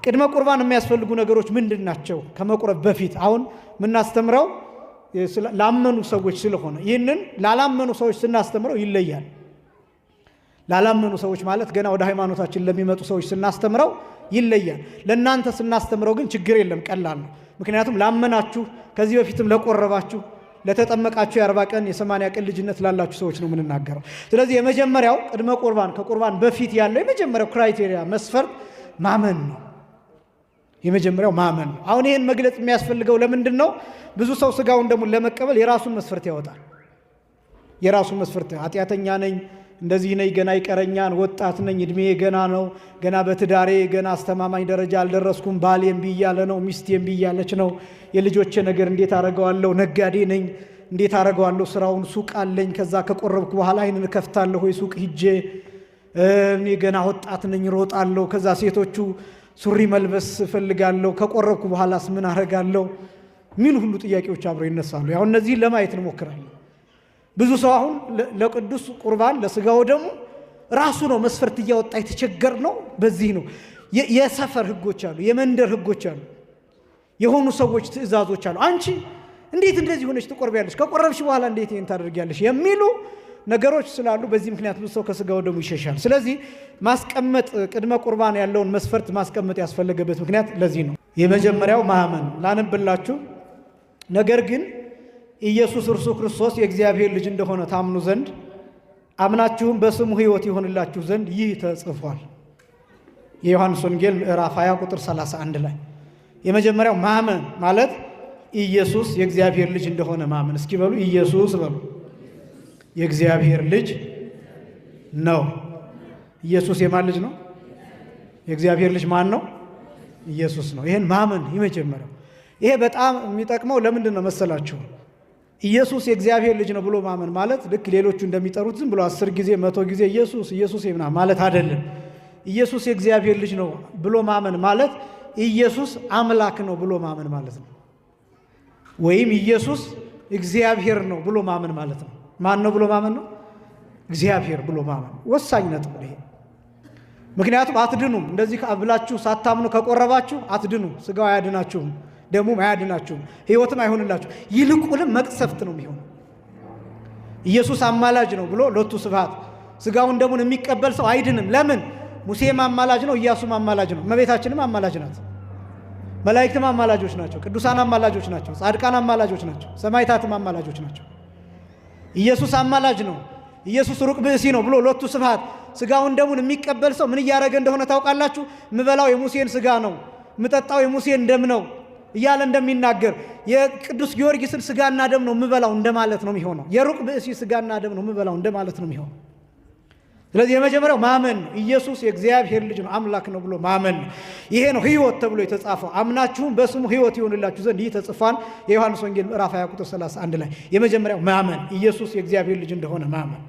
ቅድመ ቁርባን የሚያስፈልጉ ነገሮች ምንድናቸው? ከመቁረብ በፊት አሁን ምናስተምረው ላመኑ ሰዎች ስለሆነ ይህንን ላላመኑ ሰዎች ስናስተምረው ይለያል። ላላመኑ ሰዎች ማለት ገና ወደ ሃይማኖታችን ለሚመጡ ሰዎች ስናስተምረው ይለያል። ለእናንተ ስናስተምረው ግን ችግር የለም፣ ቀላል ነው። ምክንያቱም ላመናችሁ ከዚህ በፊትም ለቆረባችሁ ለተጠመቃችሁ የ40 ቀን የ80 ቀን ልጅነት ላላችሁ ሰዎች ነው የምንናገረው። ስለዚህ የመጀመሪያው ቅድመ ቁርባን ከቁርባን በፊት ያለው የመጀመሪያው ክራይቴሪያ መስፈርት ማመን ነው። የመጀመሪያው ማመን ነው። አሁን ይሄን መግለጽ የሚያስፈልገው ለምንድን ነው? ብዙ ሰው ስጋውን ደሙን ለመቀበል የራሱን መስፈርት ያወጣል። የራሱን መስፈርት ኃጢአተኛ ነኝ፣ እንደዚህ ነኝ፣ ገና ይቀረኛል፣ ወጣት ነኝ፣ እድሜ ገና ነው፣ ገና በትዳሬ ገና አስተማማኝ ደረጃ አልደረስኩም፣ ባሌ እምቢ እያለ ነው፣ ሚስቴ እምቢ እያለች ነው፣ የልጆቼ ነገር እንዴት አረጋዋለሁ፣ ነጋዴ ነኝ እንዴት አረጋዋለሁ፣ ስራውን ሱቅ አለኝ፣ ከዛ ከቆረብኩ በኋላ አይንን ከፍታለሁ ወይ ሱቅ ሂጄ፣ እኔ ገና ወጣት ነኝ ሮጣለሁ፣ ከዛ ሴቶቹ ሱሪ መልበስ ፈልጋለሁ፣ ከቆረብኩ በኋላስ ምን አረጋለሁ፣ ምን ሁሉ ጥያቄዎች አብረው ይነሳሉ። ያው እነዚህን ለማየት እንሞክራለን። ብዙ ሰው አሁን ለቅዱስ ቁርባን ለስጋው ደግሞ ራሱ ነው መስፈርት እያወጣ የተቸገር ነው። በዚህ ነው የሰፈር ህጎች አሉ፣ የመንደር ህጎች አሉ፣ የሆኑ ሰዎች ትእዛዞች አሉ። አንቺ እንዴት እንደዚህ ሆነች ትቆርቢያለሽ፣ ከቆረብሽ በኋላ እንዴት ይሄን ታደርጊያለሽ የሚሉ ነገሮች ስላሉ በዚህ ምክንያት ብዙ ሰው ከስጋው ደግሞ ይሸሻል። ስለዚህ ማስቀመጥ ቅድመ ቁርባን ያለውን መስፈርት ማስቀመጥ ያስፈለገበት ምክንያት ለዚህ ነው። የመጀመሪያው ማመን ላነብላችሁ። ነገር ግን ኢየሱስ እርሱ ክርስቶስ የእግዚአብሔር ልጅ እንደሆነ ታምኑ ዘንድ አምናችሁም በስሙ ሕይወት ይሆንላችሁ ዘንድ ይህ ተጽፏል። የዮሐንስ ወንጌል ምዕራፍ 20 ቁጥር 31 ላይ የመጀመሪያው ማመን ማለት ኢየሱስ የእግዚአብሔር ልጅ እንደሆነ ማመን። እስኪ በሉ ኢየሱስ በሉ የእግዚአብሔር ልጅ ነው። ኢየሱስ የማን ልጅ ነው? የእግዚአብሔር ልጅ ማን ነው? ኢየሱስ ነው። ይሄን ማመን የመጀመሪያው። ይሄ በጣም የሚጠቅመው ለምንድን ነው መሰላችሁ? ኢየሱስ የእግዚአብሔር ልጅ ነው ብሎ ማመን ማለት ልክ ሌሎቹ እንደሚጠሩት ዝም ብሎ 10 ጊዜ 100 ጊዜ ኢየሱስ ኢየሱስ ይምና ማለት አይደለም። ኢየሱስ የእግዚአብሔር ልጅ ነው ብሎ ማመን ማለት ኢየሱስ አምላክ ነው ብሎ ማመን ማለት ነው። ወይም ኢየሱስ እግዚአብሔር ነው ብሎ ማመን ማለት ነው። ማን ነው ብሎ ማመን ነው? እግዚአብሔር ብሎ ማመን። ወሳኝ ነጥብ ይሄ። ምክንያቱም አትድኑም። እንደዚህ ብላችሁ ሳታምኑ ከቆረባችሁ አትድኑም። ስጋው አያድናችሁም፣ ደሙም አያድናችሁም፣ ሕይወትም አይሆንላችሁ። ይልቁንም መቅሰፍት ነው የሚሆነው። ኢየሱስ አማላጅ ነው ብሎ ሎቱ ስብሐት ስጋውን ደሙን የሚቀበል ሰው አይድንም። ለምን? ሙሴም አማላጅ ነው፣ ኢያሱም አማላጅ ነው፣ እመቤታችንም አማላጅ ናት፣ መላእክትም አማላጆች ናቸው፣ ቅዱሳን አማላጆች ናቸው፣ ጻድቃን አማላጆች ናቸው፣ ሰማዕታትም አማላጆች ናቸው። ኢየሱስ አማላጅ ነው። ኢየሱስ ሩቅ ብእሲ ነው ብሎ ሎቱ ስብሐት ስጋውን ደሙን የሚቀበል ሰው ምን እያደረገ እንደሆነ ታውቃላችሁ? ምበላው የሙሴን ስጋ ነው፣ ምጠጣው የሙሴን ደም ነው እያለ እንደሚናገር የቅዱስ ጊዮርጊስን ስጋና ደም ነው ምበላው እንደማለት ነው የሚሆነው። የሩቅ ብእሲ ስጋና ደም ነው ምበላው እንደማለት ነው የሚሆነው። ስለዚህ የመጀመሪያው ማመን ነው። ኢየሱስ የእግዚአብሔር ልጅ ነው፣ አምላክ ነው ብሎ ማመን ነው። ይሄ ነው ሕይወት ተብሎ የተጻፈው። አምናችሁም በስሙ ሕይወት ይሆንላችሁ ዘንድ ይህ ተጽፏል። የዮሐንስ ወንጌል ምዕራፍ 20 ቁጥር 31 ላይ የመጀመሪያው ማመን ኢየሱስ የእግዚአብሔር ልጅ እንደሆነ ማመን።